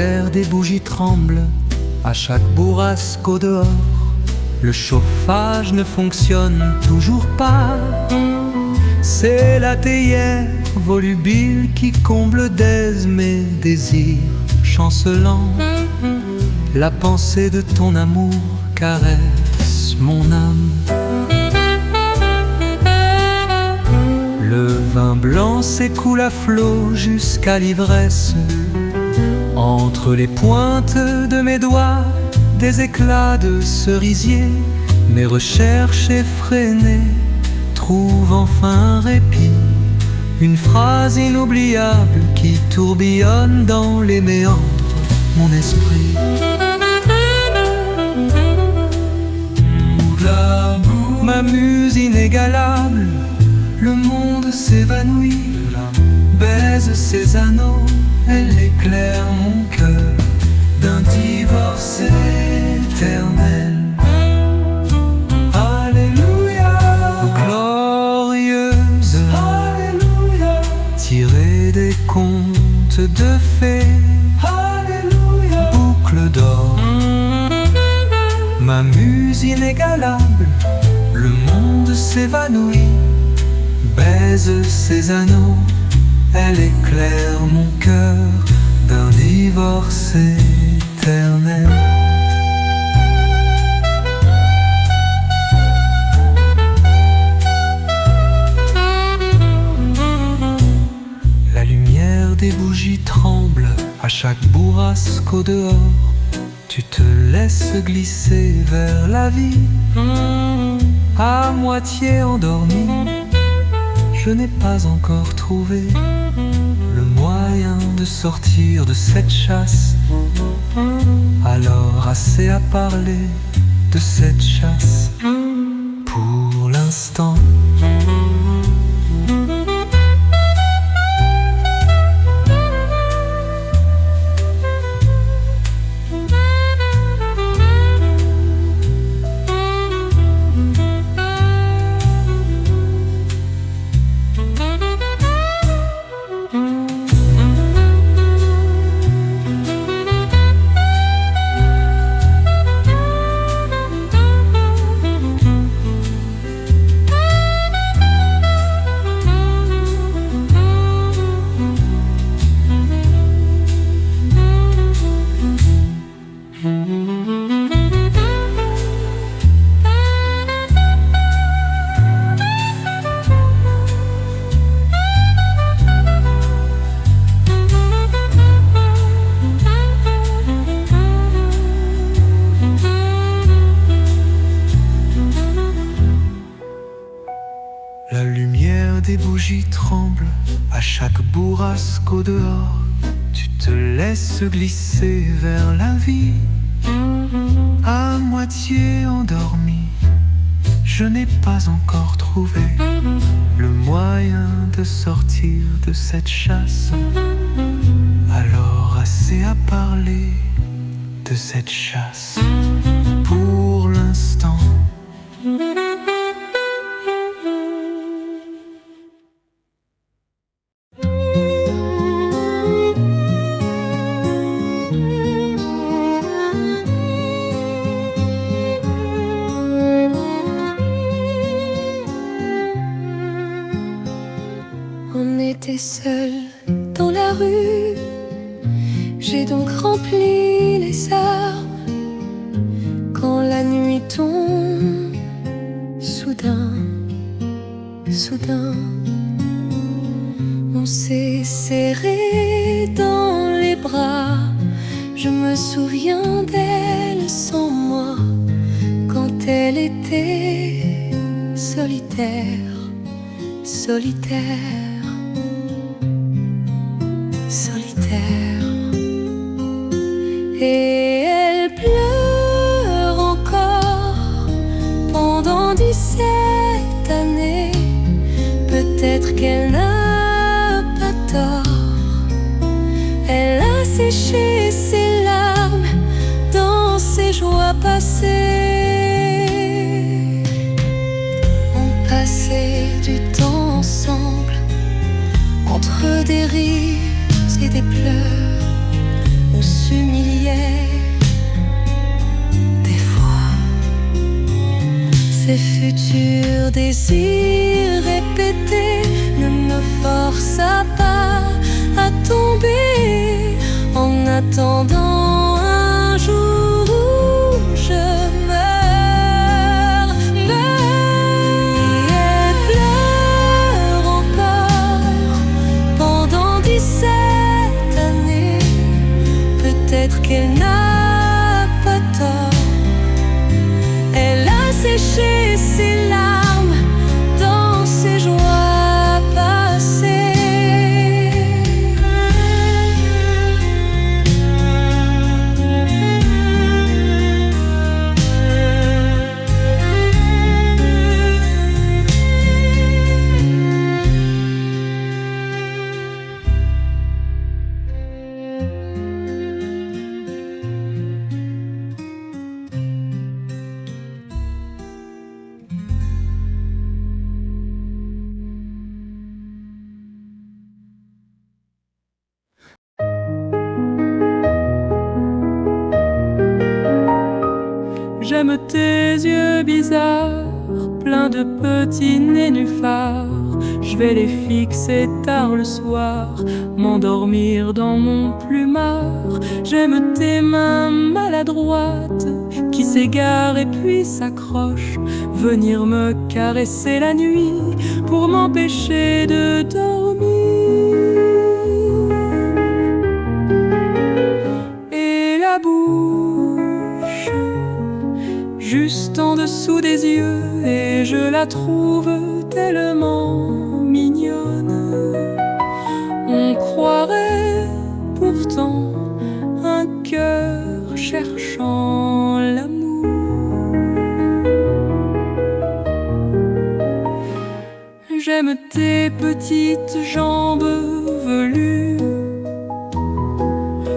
lumière des bougies tremble à chaque bourrasque au dehors. Le chauffage ne fonctionne toujours pas. C'est la théière volubile qui comble d'aise mes désirs chancelants. La pensée de ton amour caresse mon âme. Le vin blanc s'écoule à flot jusqu'à l'ivresse. Entre les pointes de mes doigts, des éclats de cerisier. Mes recherches effrénées trouvent enfin un répit. Une phrase inoubliable qui tourbillonne dans les méandres mon esprit. Ma muse inégalable, le monde s'évanouit, baise ses anneaux, elle éclaire mon cœur d'un divorce éternel. Alléluia, glorieuse, alléluia, tirée des contes de fées, alléluia, boucle d'or. Ma muse inégalable, le monde s'évanouit, baise ses anneaux, elle éclaire mon cœur d'un divorce éternel. La lumière des bougies tremble à chaque bourrasque au dehors. Tu te laisses glisser vers la vie, à moitié endormi. Je n'ai pas encore trouvé le moyen de sortir de cette chasse. Alors assez à parler de cette chasse pour l'instant. La lumière des bougies tremble à chaque bourrasque au dehors. Tu te laisses glisser vers la vie, à moitié endormi. Je n'ai pas encore trouvé le moyen de sortir de cette chasse. Alors assez à parler de cette chasse pour l'instant. On était seuls dans la rue, j'ai donc rempli les arbres. Quand la nuit tombe, soudain, on s'est serré dans les bras. Je me souviens d'elle sans moi, quand elle était solitaire. Et elle pleure encore pendant 17 années. Peut-être qu'elle n'a pas tort. Elle a séché ses larmes dans ses joies passées. On passait du temps ensemble, entre des rires et des pleurs. On s'humiliait. Des fois, ces futurs désirs répétés ne me força pas à tomber en attendant un jour où je meurs. Et elle pleure encore pendant 17 années. Peut-être qu'elle n'a pas tort. Elle a séché ses larmes dans ses joies passées. J'aime tes yeux bizarres, pleins de petits nénuphars. Je vais les fixer tard le soir, m'endormir dans mon plumard. J'aime tes mains maladroites qui s'égarent et puis s'accrochent, venir me caresser la nuit pour m'empêcher de dormir. Et la bouche juste en dessous des yeux, et je la trouve tellement mignonne. On croirait pourtant un cœur cherchant l'amour. J'aime tes petites jambes velues,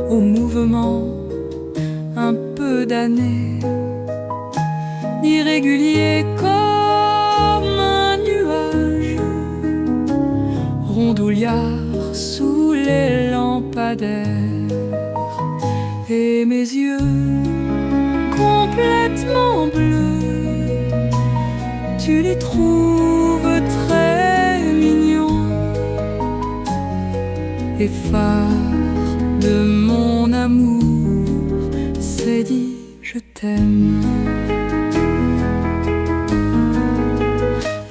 au mouvement un peu damné, irrégulier comme un nuage, rondouillard sous les lampadaires. Et mes yeux complètement bleus, tu les trouves très mignons. Et phare de mon amour, c'est dit je t'aime.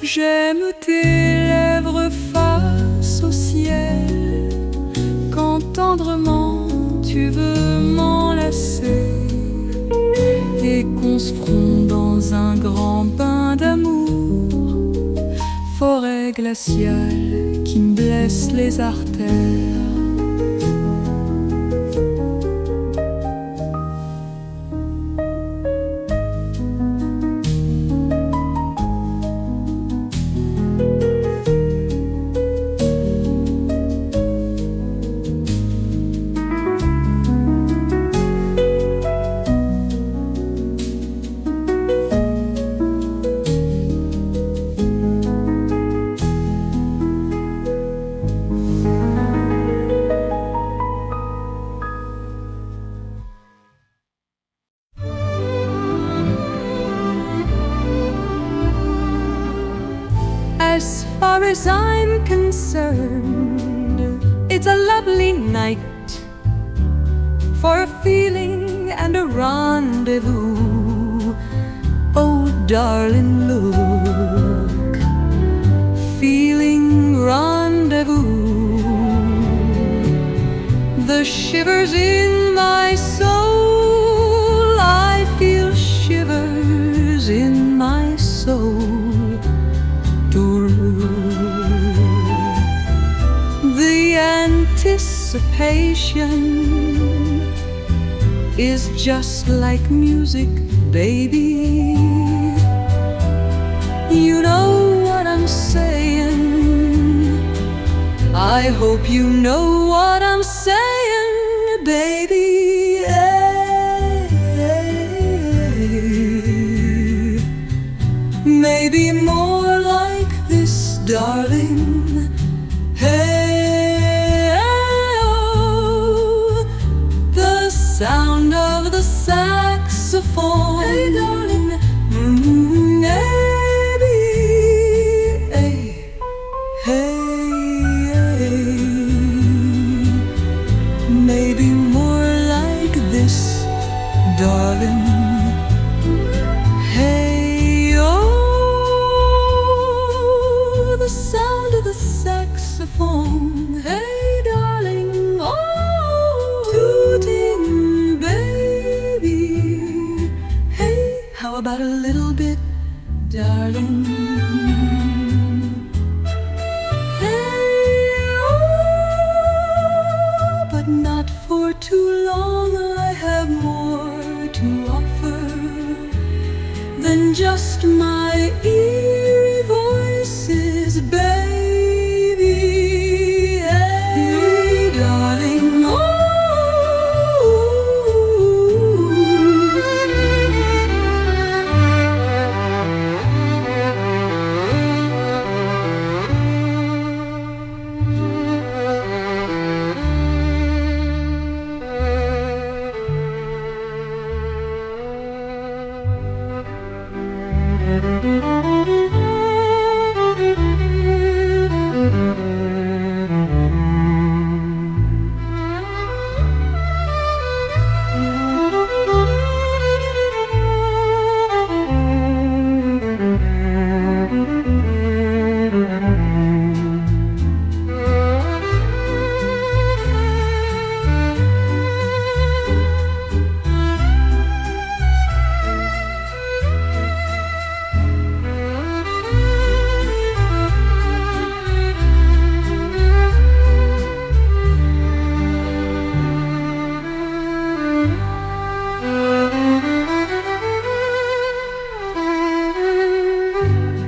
J'aime tes lèvres face au ciel, quand tendrement tu veux m'enlacer, et qu'on se fronde dans un grand bain d'amour, forêt glaciale qui me blesse les artères. As far as I'm concerned, it's a lovely night for a feeling and a rendezvous. Oh, darling, look, feeling rendezvous. The shivers in my soul, I feel shivers in my soul. The anticipation is just like music, baby. You know what I'm saying. I hope you know what I'm saying, baby. Hey, maybe more like this, darling. Hey, oh, the How about a little bit, darling? Hey, oh, but not for too long. I have more to offer than just my eerie voices, baby. Hey, darling, oh.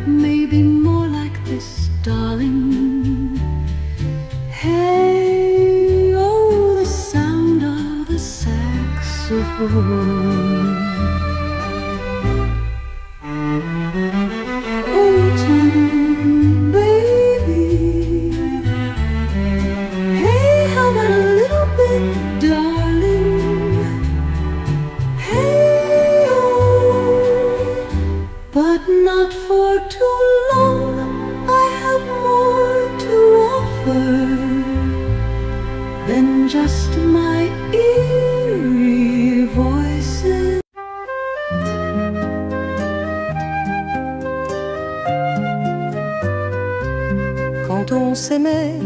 Maybe more like this, darling. Hey, oh, the sound of the saxophone. Autumn, baby. Hey, how about a little bit, darling? Hey, oh, but not for too long. I have more to offer than just my eerie voices. Quand on s'aimait,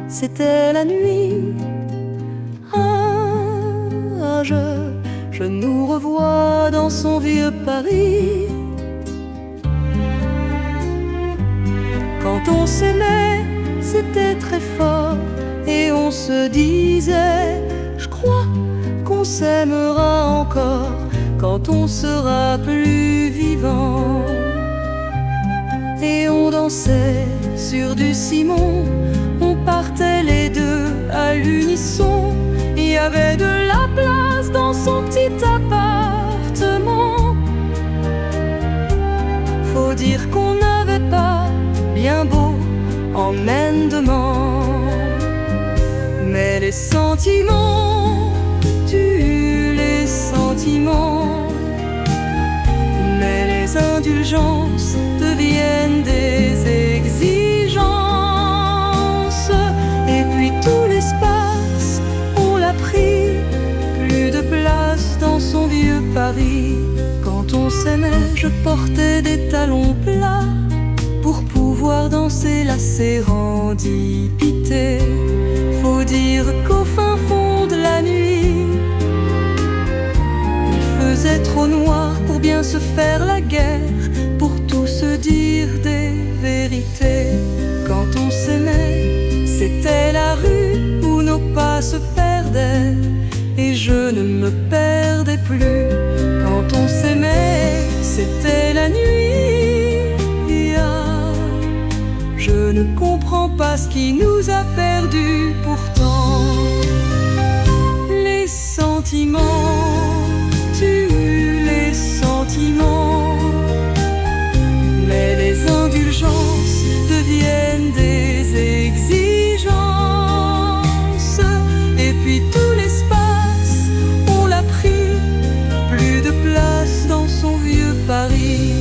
c'était la nuit. Je nous revois dans son vieux Paris. Quand on s'aimait, c'était très fort. Et on se disait, je crois qu'on s'aimera encore quand on sera plus vivant. Et on dansait sur du ciment, on partait les deux à l'unisson. Il y avait de la place dans son petit appartement. Faut dire qu'on n'avait pas bien beau emmènement. Mais les sentiments tuent les sentiments. Mais les indulgences deviennent des exigences. Et puis tout l'espace, on l'a pris. Plus de place dans son vieux Paris. Quand on s'aimait, je portais des talons plats pour pouvoir danser la sérendipité. Faut dire qu'au fin fond de la nuit, il faisait trop noir pour bien se faire la guerre, pour tout se dire des vérités. Quand on s'aimait, c'était la rue où nos pas se perdaient, et je ne me perdais plus. Quand on s'aimait, c'était la nuit. Je ne comprends pas ce qui nous a perdus pourtant. Les sentiments tuent les sentiments. Mais les indulgences deviennent des exigences. Et puis tout l'espace, on l'a pris. Plus de place dans son vieux Paris.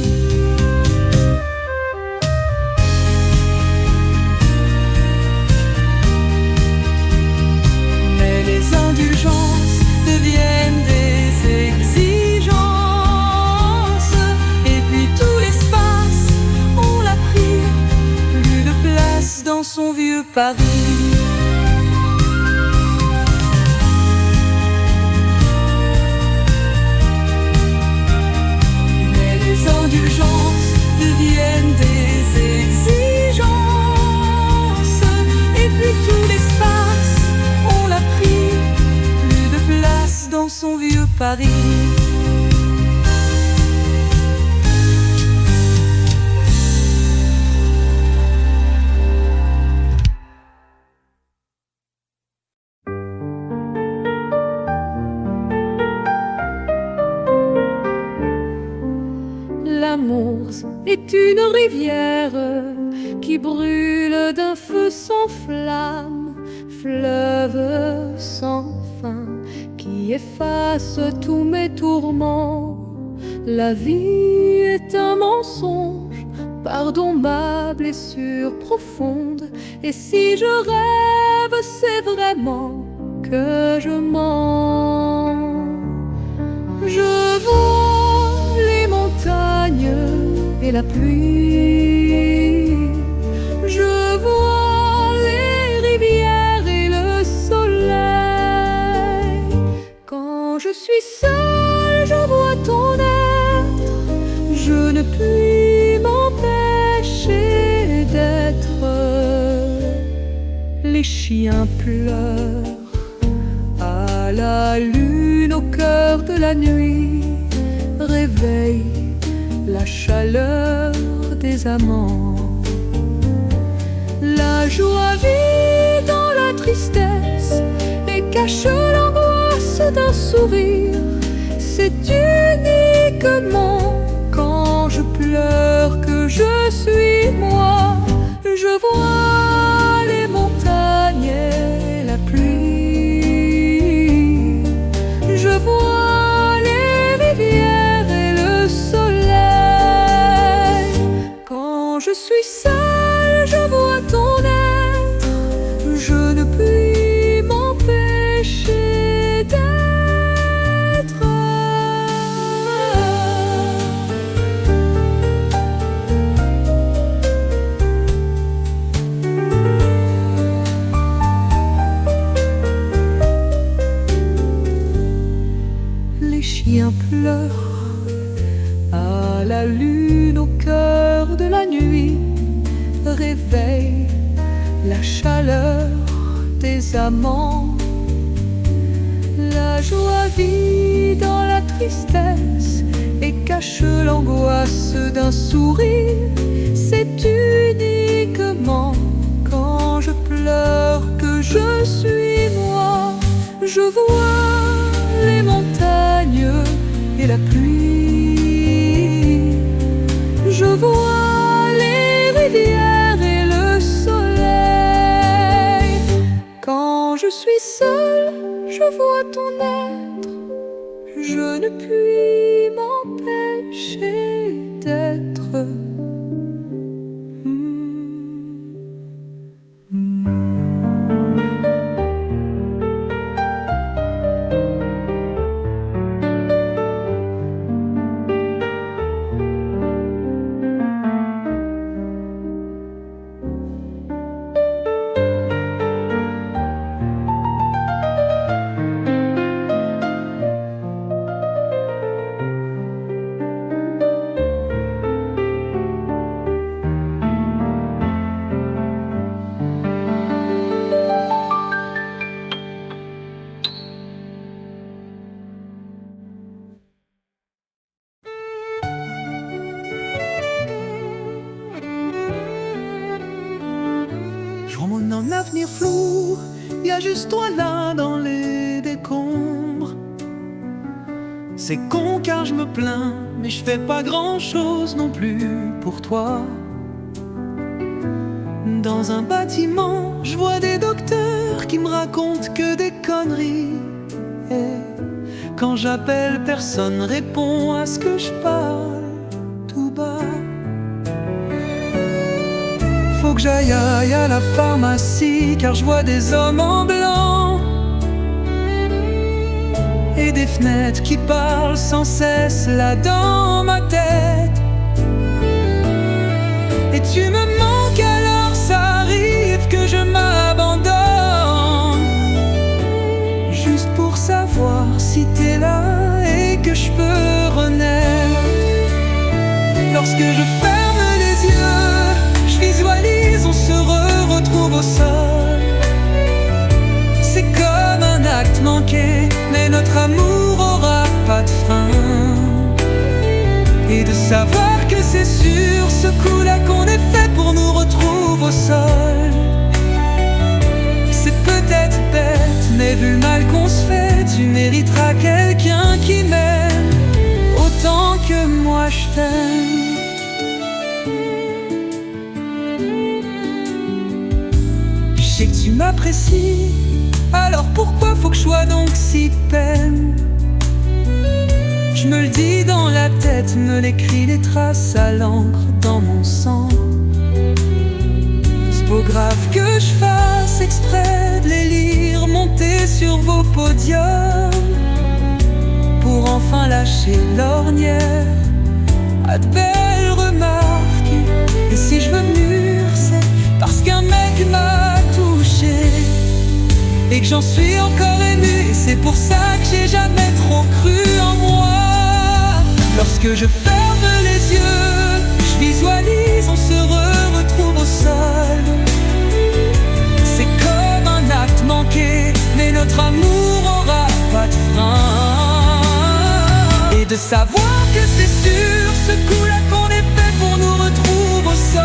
Indulgences deviennent des exigences. Et puis tout l'espace, on l'a pris. Plus de place dans son vieux Paris. Mais l'amour est une rivière qui brûle d'un feu sans flamme, fleuve sans fin qui efface tous mes tourments. La vie est un mensonge, pardon ma blessure profonde. Et si je rêve, c'est vraiment que je mens. Je vois les montagnes et la pluie, je vois les rivières et le soleil. Quand je suis seule, je vois ton être, je ne puis m'empêcher d'être. Les chiens pleurent à la lune au cœur de la nuit, réveille la chaleur des amants. La joie vit dans la tristesse et cache l'angoisse d'un sourire. C'est uniquement quand je pleure que je suis moi. Je vois les montagnes et la pluie, je vois les rivières et le soleil. Quand je suis seule, je vois ton être, je ne puis m'empêcher d'être. Les chiens pleurent à la lune au cœur de la nuit, réveille la chaleur des amants. La joie vit dans la tristesse et cache l'angoisse d'un sourire. C'est uniquement quand je pleure que je suis moi. Je vois les montagnes et la pluie, je vois les rivières et le soleil. Quand je suis seule, je vois ton être, je ne puis m'empêcher d'être. Je vois mon avenir flou, y a juste toi là dans les décombres. C'est con car je me plains, mais je fais pas grand chose non plus pour toi. Dans un bâtiment, je vois des docteurs qui me racontent que des conneries. Et quand j'appelle, personne répond à ce que je parle tout bas. Faut que j'aille à la pharmacie car je vois des hommes en blanc et des fenêtres qui parlent sans cesse là dans ma tête. Et tu me manques alors ça arrive que je m'abandonne, juste pour savoir si t'es là et que je peux renaître. Lorsque je ferme les yeux, je visualise, on se retrouve au sol. C'est comme un acte manqué, mais notre amour aura pas de fin. Et de savoir que c'est sur ce coup-là qu'on est fait pour nous retrouver au sol. C'est peut-être bête, mais vu le mal qu'on se fait, tu mériteras quelqu'un qui m'aime autant que moi je t'aime. m'apprécie. Alors pourquoi faut que je sois donc si peine? Je me le dis dans la tête, me l'écrit des traces à l'encre dans mon sang. C'est pas grave que je fasse exprès de les lire, monter sur vos podiums pour enfin lâcher l'ornière à de belles remarques. Et si je veux venir, c'est parce qu'un mec m'a touché et que j'en suis encore ému. Et c'est pour ça que j'ai jamais trop cru en moi. Lorsque je ferme les yeux, je visualise, on se retrouve au sol. C'est comme un acte manqué, mais notre amour aura pas de frein. Et de savoir que c'est sur ce coup-là qu'on est fait pour nous retrouver au sol.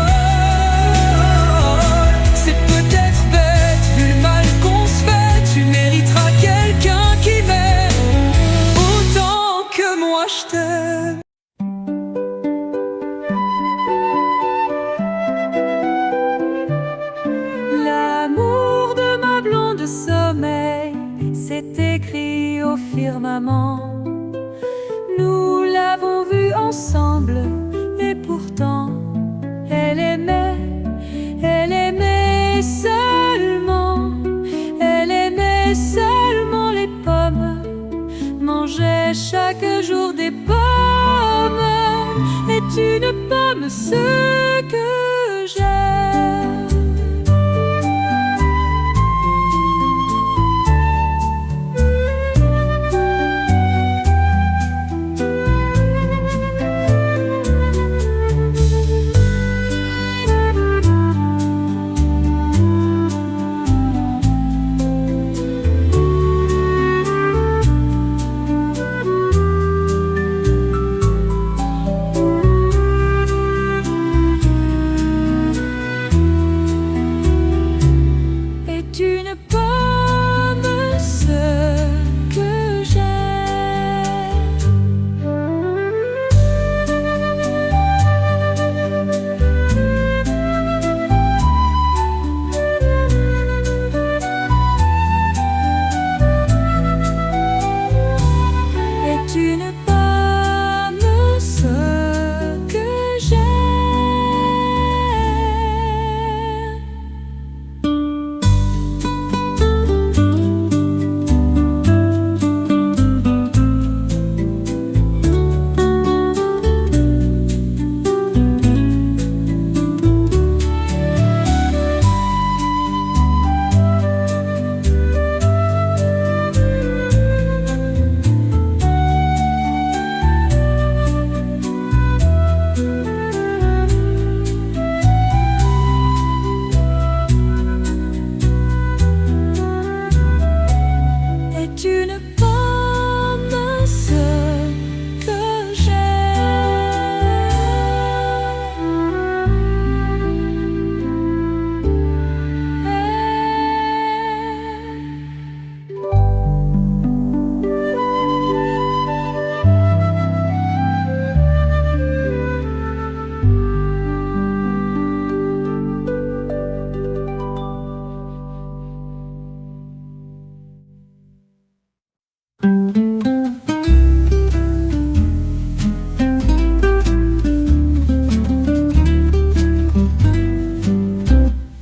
C'est peut-être bête, vu le mal qu'on se fait. Tu mériteras quelqu'un qui m'aime autant que moi je t'aime. L'amour de ma blonde sommeil, c'est écrit au firmament. Nous l'avons vu ensemble et pourtant elle aimait seulement, elle aimait seulement les pommes, mangeait chaque jour des pommes. Est une pomme ce que j'aime?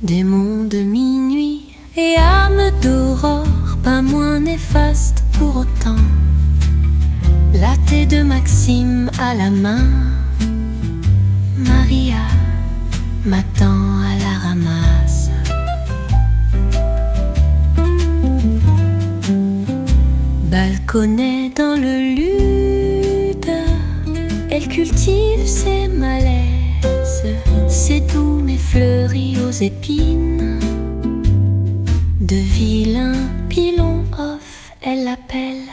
Démon de minuit et âme d'aurore, pas moins néfaste pour autant. Latte de Maxime à la main, Maria m'attend à la ramasse. Balconnet dans le lude, elle cultive ses malaises. C'est doux mais fleuri aux épines. De vilains pilons off, elle l'appelle.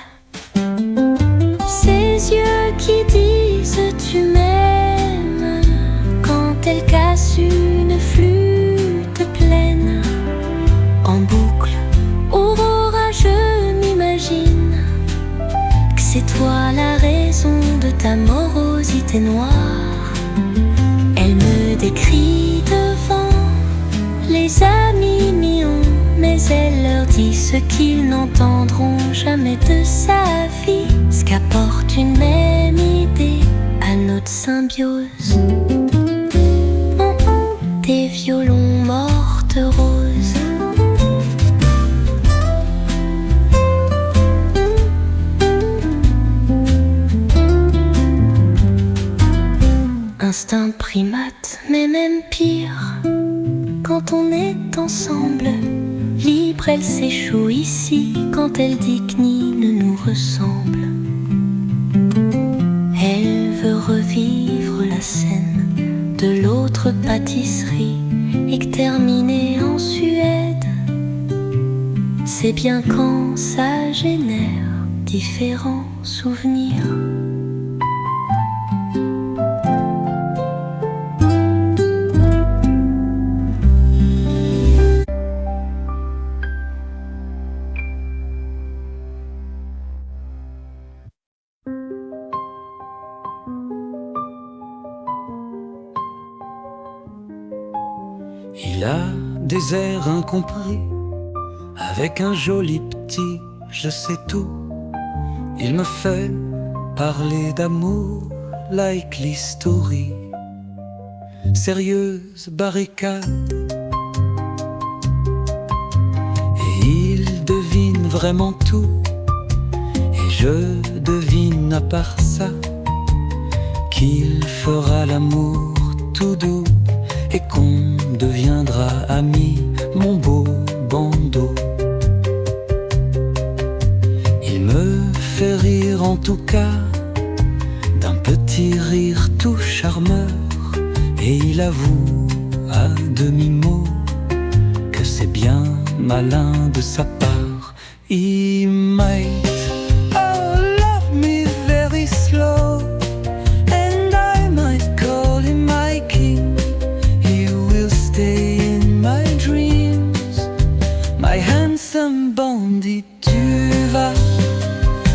Ses yeux qui disent tu m'aimes, quand elle casse une flûte pleine. En boucle, Aurora, je m'imagine que c'est toi la raison de ta morosité noire. Elle me décrit devant les amis mignons, mais elle dit ce qu'ils n'entendront jamais de sa vie, ce qu'apporte une même idée à notre symbiose. Des violons mortes roses. Instinct primate, mais même pire. Quand on est ensemble, libre, elle s'échoue ici. Quand elle dit que ni ne nous ressemble, elle veut revivre la scène de l'autre pâtisserie et que terminer en Suède, c'est bien quand ça génère différents souvenirs. Il a des airs incompris, avec un joli petit je sais tout. Il me fait parler d'amour, like l'historie. Sérieuse barricade, et il devine vraiment tout. Et je devine à part ça qu'il fera l'amour tout doux et qu'on deviendra amis, mon beau bandeau. Il me fait rire en tout cas, d'un petit rire tout charmeur, et il avoue à demi-mot que c'est bien malin de sa part. He might love me very slow, and I might call him my king. He will stay in my dreams, my handsome bandit. Tu vas,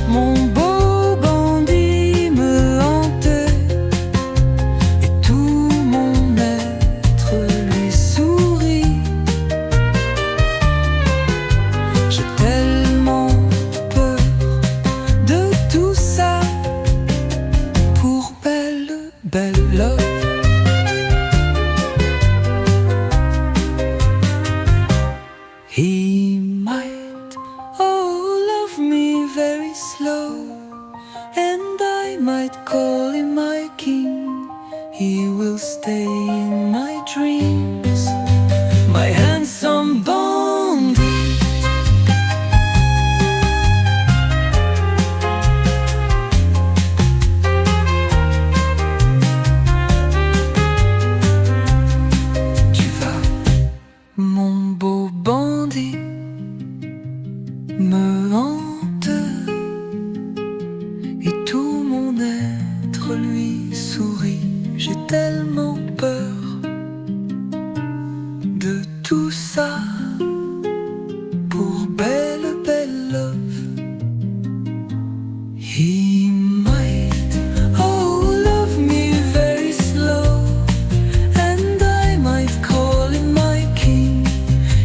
mon beau bandit, me hanter, et tout mon être lui sourit. J'ai tellement peur de tout ça pour belle, belle love. He might love me very slow, and I might call him my king. He will stay in my dreams, my handsome bandit. Tu vas, mon beau bandit, me hante, et tout mon être lui sourit. J'ai tellement peur de tout ça pour belle, belle love. He might love me very slow, and I might call him my king.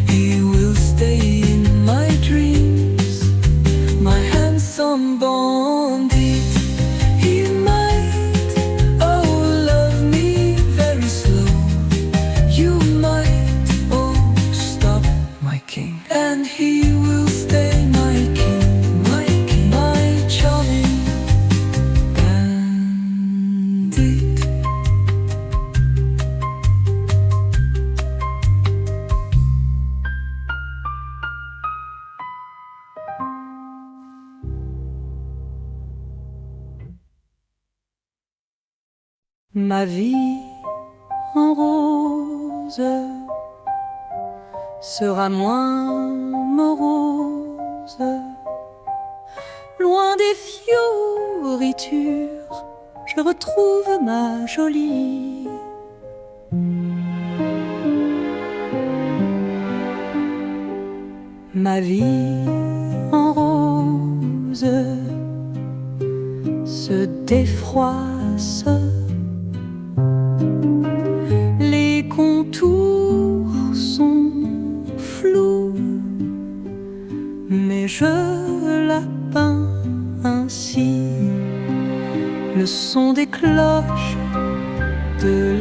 He will stay in my dreams, my handsome bandit. He might love me very slow. You might stop my king, and he will stay my king, my charming bandit. Ma vie en rose sera moins morose, loin des fioritures, je retrouve ma jolie. Ma vie en rose se défroisse, les contours sont flous,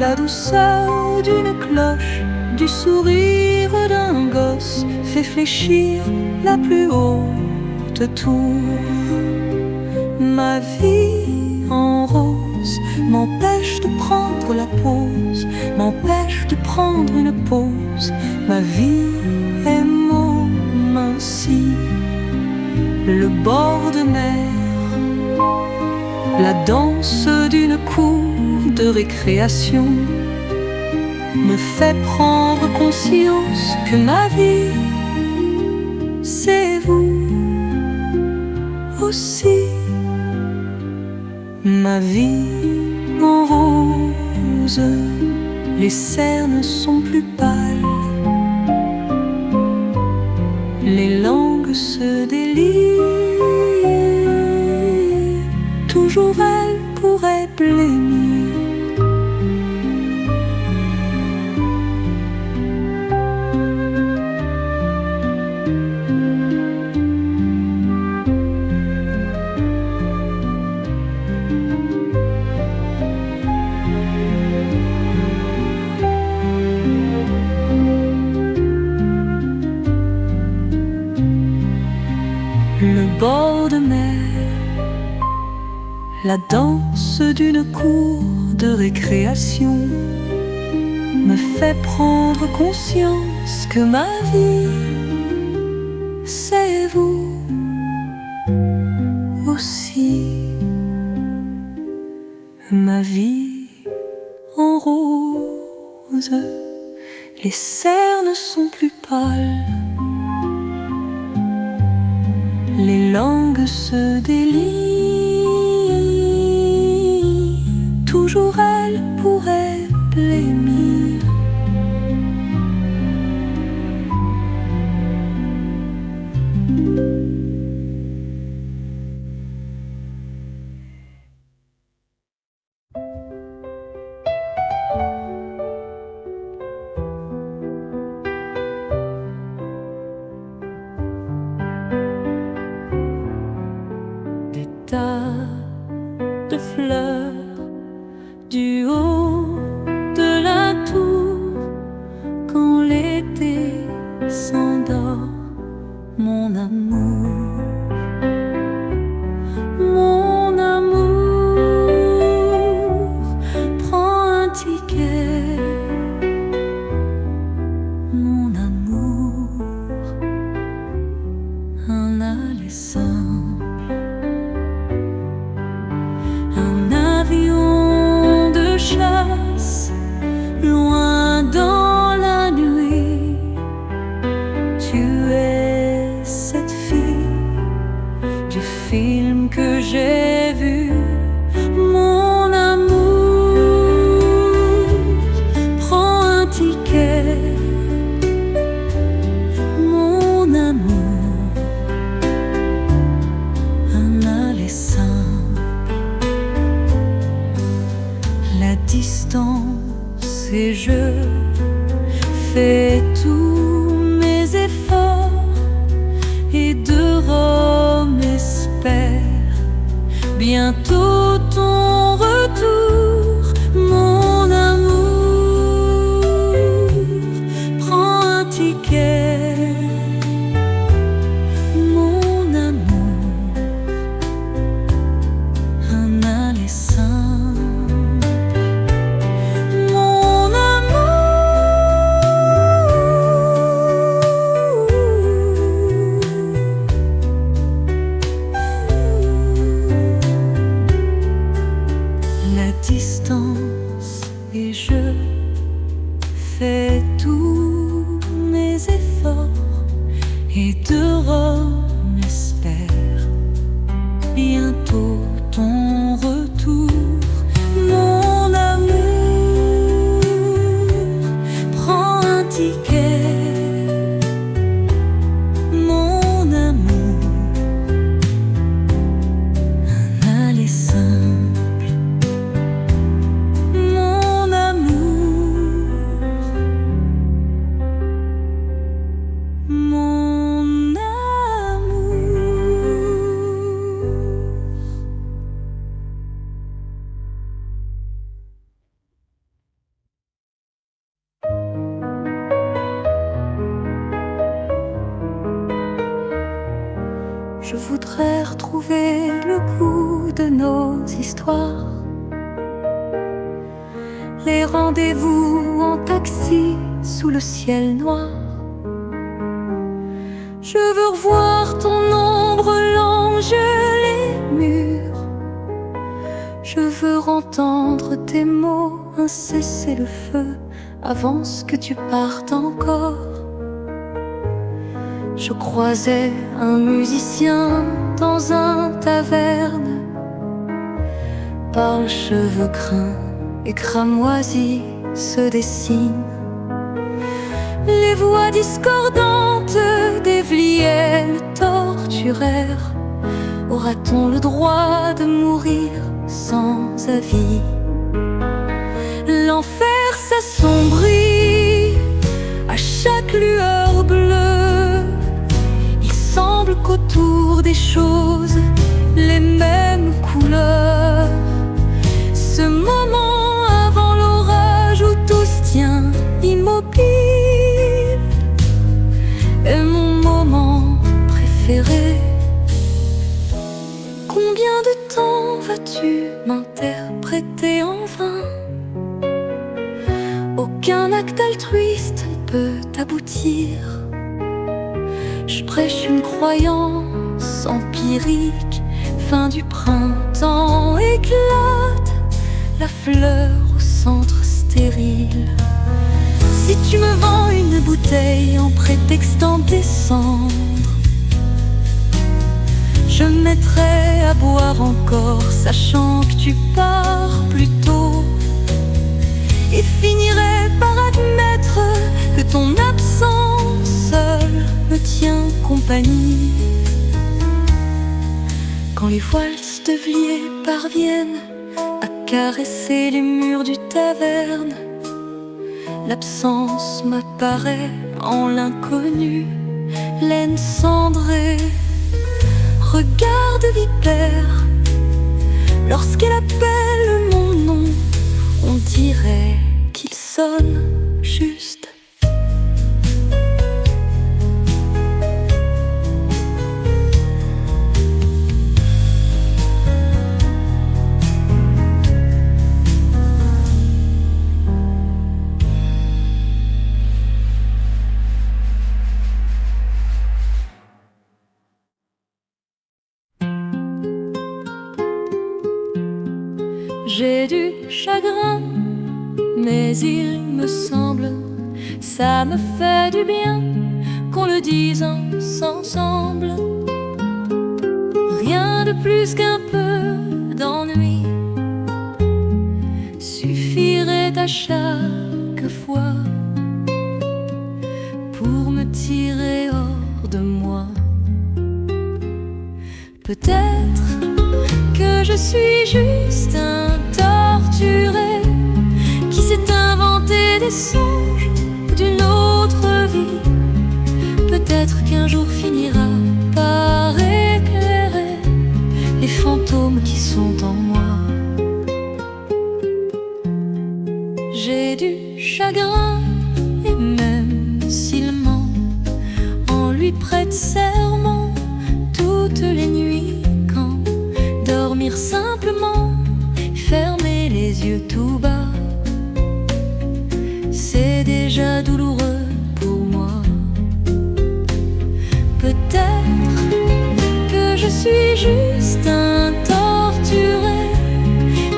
La douceur d'une cloche, du sourire d'un gosse fait fléchir la plus haute tour. Ma vie en rose m'empêche de prendre la pause, m'empêche de prendre une pause. Ma vie est môme ainsi, le bord de mer, la danse d'une cour de récréation me fait prendre conscience que ma vie, c'est vous aussi. Ma vie en rose, les cernes sont plus pâles, les langues se délient. Toujours elle pourrait blêmir. Le bord de mer, la danse d'une cour de récréation me fait prendre conscience que ma vie, c'est vous aussi. Ma vie en rose, les cernes sont plus pâles, les langues se délient. Toujours elle pourrait blêmir. De fleurs du haut de la tour, quand l'été s'endort, mon amour, mon amour, prends un ticket, mon amour, un aller simple. Loin dans la nuit, tu es cette fille du film que j'ai vu. Mon amour, prends un ticket, mon amour, un aller simple. La distance et je fais tous mes efforts, et de Rome espère bientôt ton retour. Mon amour, prends un ticket, mon amour, un aller simple. Je voudrais retrouver le goût de nos histoires, les rendez-vous en taxi sous le ciel noir. Je veux revoir ton ombre longer les murs. Je veux entendre tes mots, un cessez-le-feu avant que tu partes encore. Je croisais un musicien dans un taverne, par le cheveu crin et cramoisi se dessinent les voix discordantes d'Evelyne le torturèrent. Aura-t-on le droit de mourir sans avis? L'enfer s'assombrit à chaque lueur bleue. Il semble qu'autour des choses les mêmes couleurs. Ce moment avant l'orage où tout se tient immobile est mon moment préféré. Combien de temps vas-tu m'interpréter en vain? Aucun acte altruiste ne peut aboutir. Je prêche une croyance empirique. Fin du printemps éclate la fleur au centre stérile. Si tu me vends une bouteille en prétextant descendre, je me mettrai à boire encore, sachant que tu pars plus tôt, et finirai par admettre que ton absence seule me tient compagnie. Quand les voiles de Vliet parviennent à caresser les murs du taverne, l'absence m'apparaît en l'inconnu, laine cendrée. Regarde vipère, lorsqu'elle appelle mon nom, on dirait qu'il sonne juste. J'ai du chagrin, mais il me semble, ça me fait du bien qu'on le dise ensemble. Rien de plus qu'un peu d'ennui suffirait à chaque fois pour me tirer hors de moi. Peut-être que je suis juste un torturé qui s'est inventé des songes d'une autre vie. Peut-être qu'un jour finira par éclairer les fantômes qui sont en moi. J'ai du chagrin, et même s'il ment, on lui prête serment toutes les nuits. Dormir simplement, fermer les yeux tout bas, c'est déjà douloureux pour moi. Peut-être que je suis juste un torturé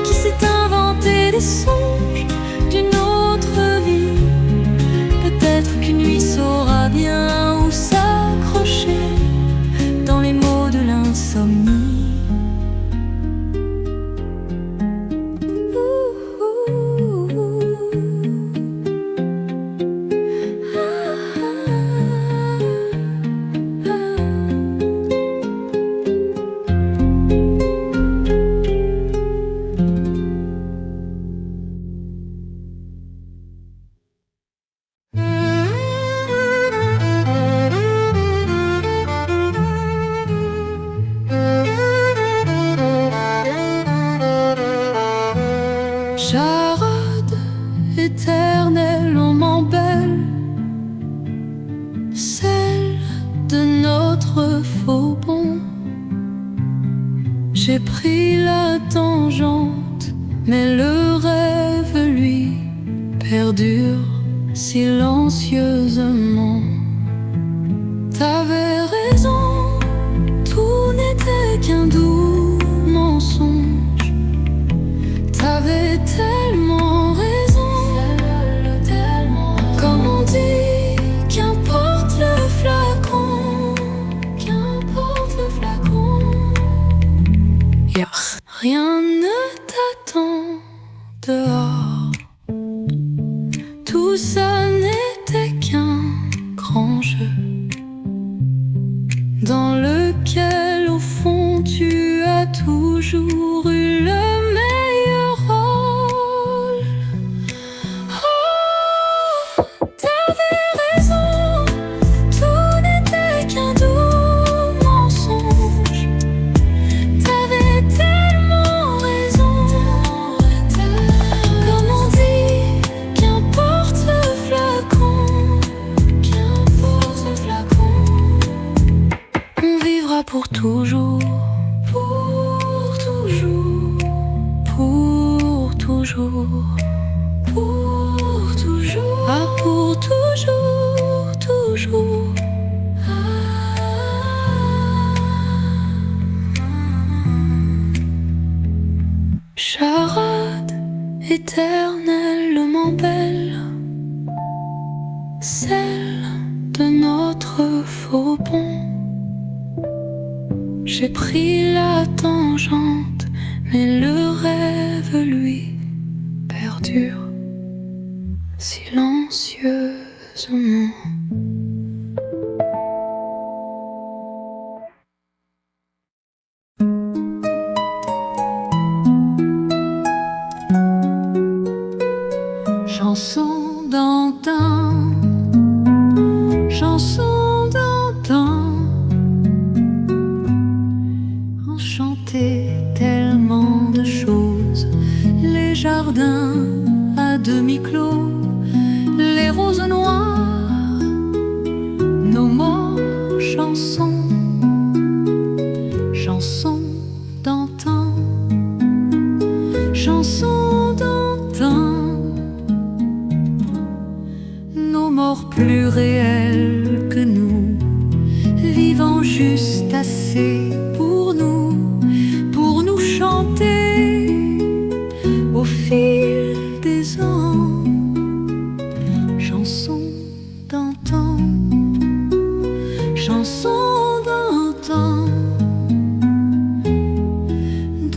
qui s'est inventé des songes d'une autre vie. Peut-être qu'une nuit saura bien où s'accrocher dans les mots de l'insomnie. Charade éternelle, on m'embelle, celle de notre faux bon. J'ai pris la tangente, mais le rêve, lui, perdure silencieusement. T'avais raison, tout n'était qu'un doux mensonge. T'avais tellement raison, comme on dit, qu'importe le flacon, qu'importe le flacon. Rien ne t'attend dehors. Tout ça n'était qu'un grand jeu dans lequel au fond tu as toujours eu le meilleur rôle. Oh, t'avais raison, tout n'était qu'un doux mensonge. T'avais tellement raison, comme on dit, qu'importe le flacon, qu'importe le flacon. On vivra pour toujours, pour toujours, pour toujours, pour toujours, ah, pour toujours, toujours. Charade éternellement belle, celle de notre faux pont. J'ai pris la tangente, mais le rêve, lui, perdure silencieusement. Chanson d'antan, chanson d'antan, on chantait tellement de choses, les jardins à demi clos, les roses noires, nos morts, chansons, chansons d'antan, chansons d'antan. Nos morts plus réels que nous, vivant juste assez pour nous chanter au fil des ans. Chansons d'antan, chansons d'antan.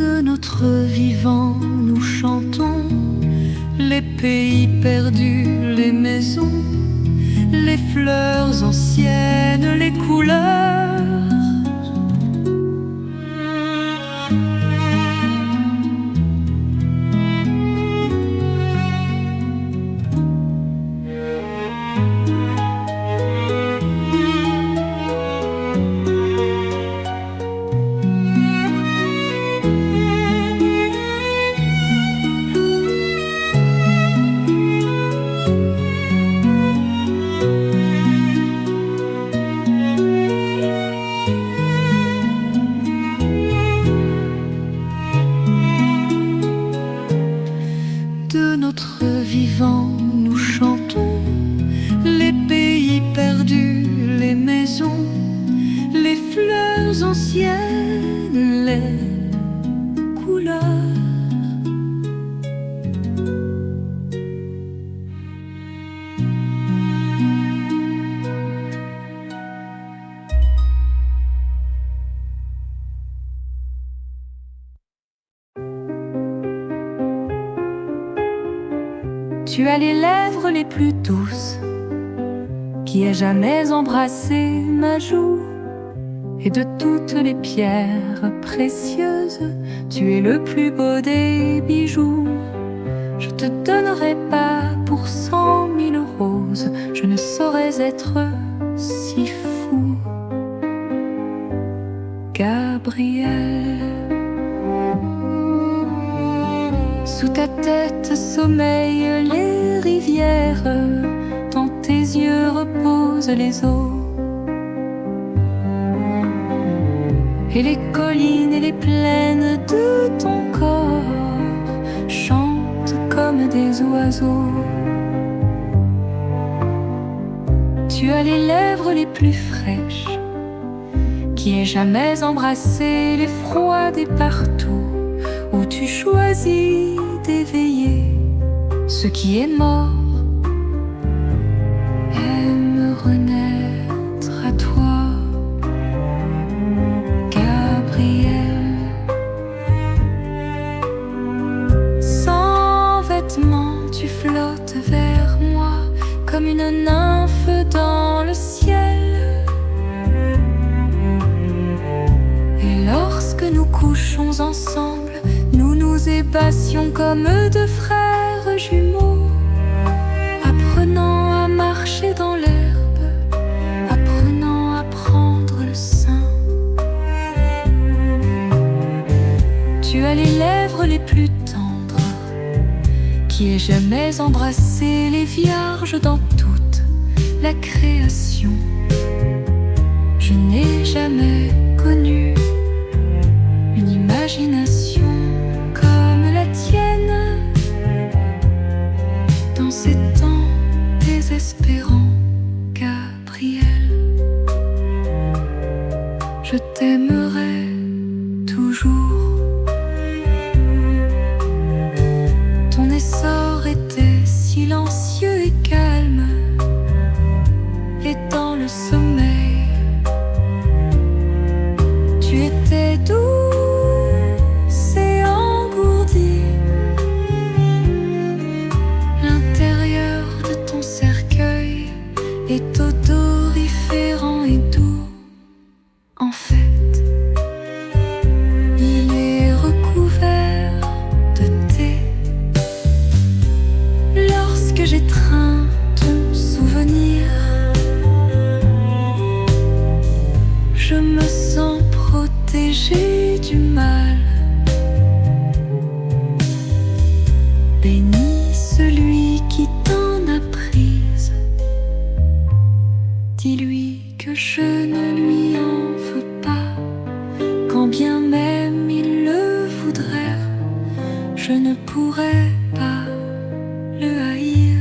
De notre vivant nous chantons les pays perdus, les maisons, les fleurs anciennes, les couleurs. De notre vivant nous chantons les pays perdus, les maisons, les fleurs anciennes, les couleurs. Tu as les lèvres les plus douces qui ait jamais embrassé ma joue. Et de toutes les pierres précieuses, tu es le plus beau des bijoux. Je te donnerai pas pour 100 000 roses, je ne saurais être si fou. Gabriel. Sous ta tête sommeillent les rivières, dans tes yeux reposent les eaux. Et les collines et les plaines de ton corps chantent comme des oiseaux. Tu as les lèvres les plus fraîches qui aient jamais embrassé les froids des partout où tu choisis d'éveiller ce qui est mort. Aime renaître à toi, Gabriel. Sans vêtements, tu flottes vers moi comme une nymphe dans le ciel. Et lorsque nous couchons ensemble, nous nous ébassions comme deux frères jumeaux, apprenant à marcher dans l'herbe, apprenant à prendre le sein. Tu as les lèvres les plus tendres qui aient jamais embrassé les vierges dans toute la création. Je n'ai jamais connu une imagination comme la tienne dans ces temps désespérants, Gabriel. Je t'aimerai toujours. Ton essor était silencieux et calme, et dans le sommeil, tu étais douce et engourdie. L'intérieur de ton cercueil est odoriférant et doux. En fait, il est recouvert de thé. Lorsque j'étreins ton souvenir, je me sens protégée du mal. Bénis celui qui t'en a prise. Dis-lui que je ne lui en veux pas. Quand bien même il le voudrait, je ne pourrais pas le haïr.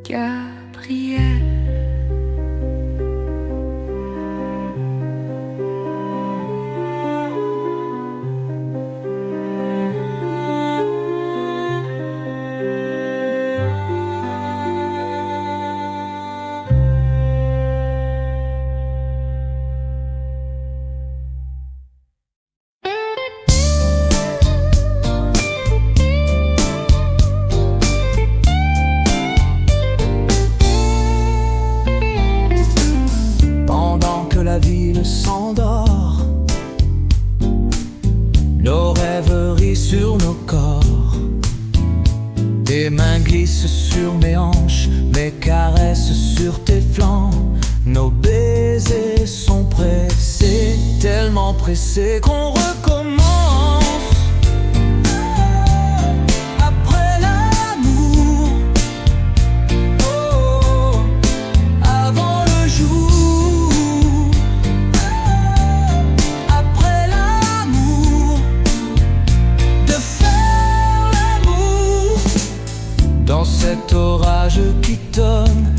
Gabriel. La ville s'endort, nos rêveries sur nos corps. Tes mains glissent sur mes hanches, mes caresses sur tes flancs. Nos baisers sont pressés, tellement pressés qu'on recommence. Cet orage qui donne,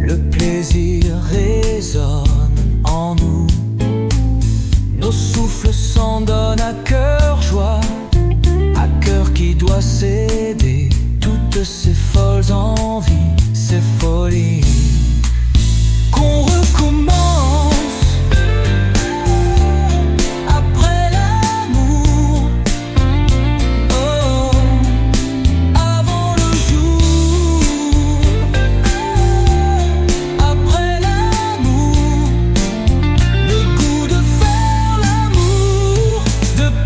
le plaisir résonne en nous. Nos souffles s'en donnent à cœur joie, à cœur qui doit céder toutes ces folles envies, ces folies. Qu'on recommence.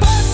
Passer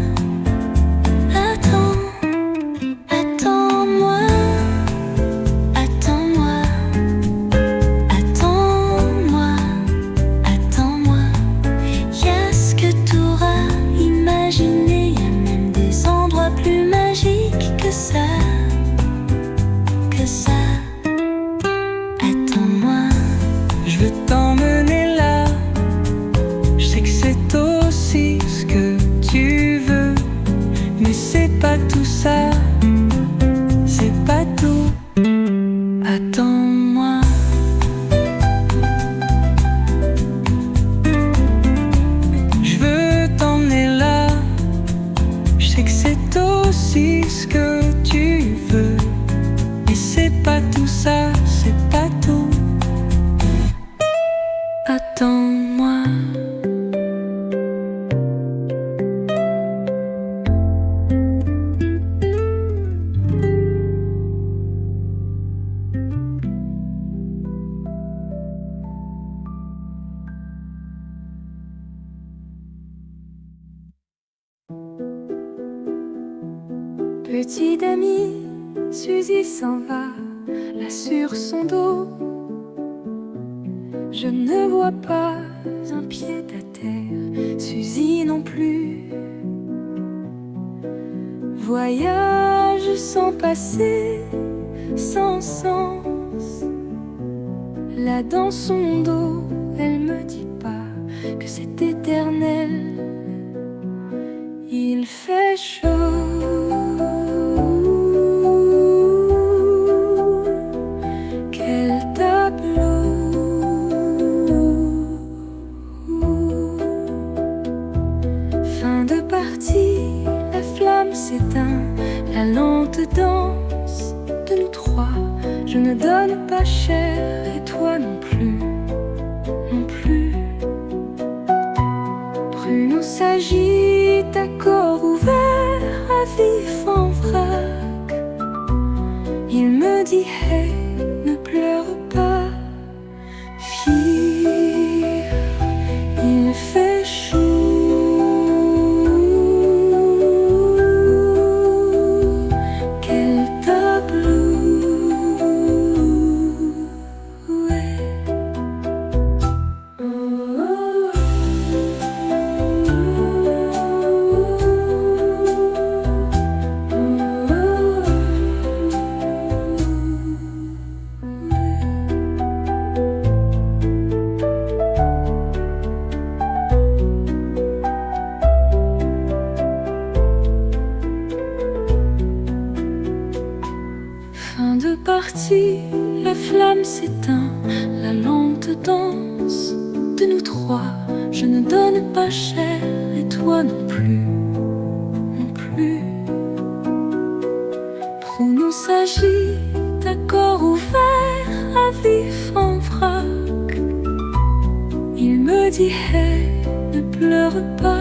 Petite amie, Suzy s'en va, là sur son dos. Je ne vois pas un pied à terre, Suzy non plus. Voyage sans passé, sans sens. Là dans son dos, elle me dit pas que c'est éternel. Il fait chaud. Quel tableau. Fin de partie, la flamme s'éteint, la lente danse de nous trois. Je ne donne pas cher et toi non plus, non plus. Pruneau s'agite à corps ouvert, à vif en vrac. Il me dit hey, ne pleure pas, fille, il fait chaud. Quel tableau, ouais. Fin de partie, la flamme s'éteint, la lente danse de nous trois. Je ne donne pas cher et toi non plus, non plus. Pruneau s'agite à corps ouvert, à vif en vrac. Il me dit hey, ne pleure pas.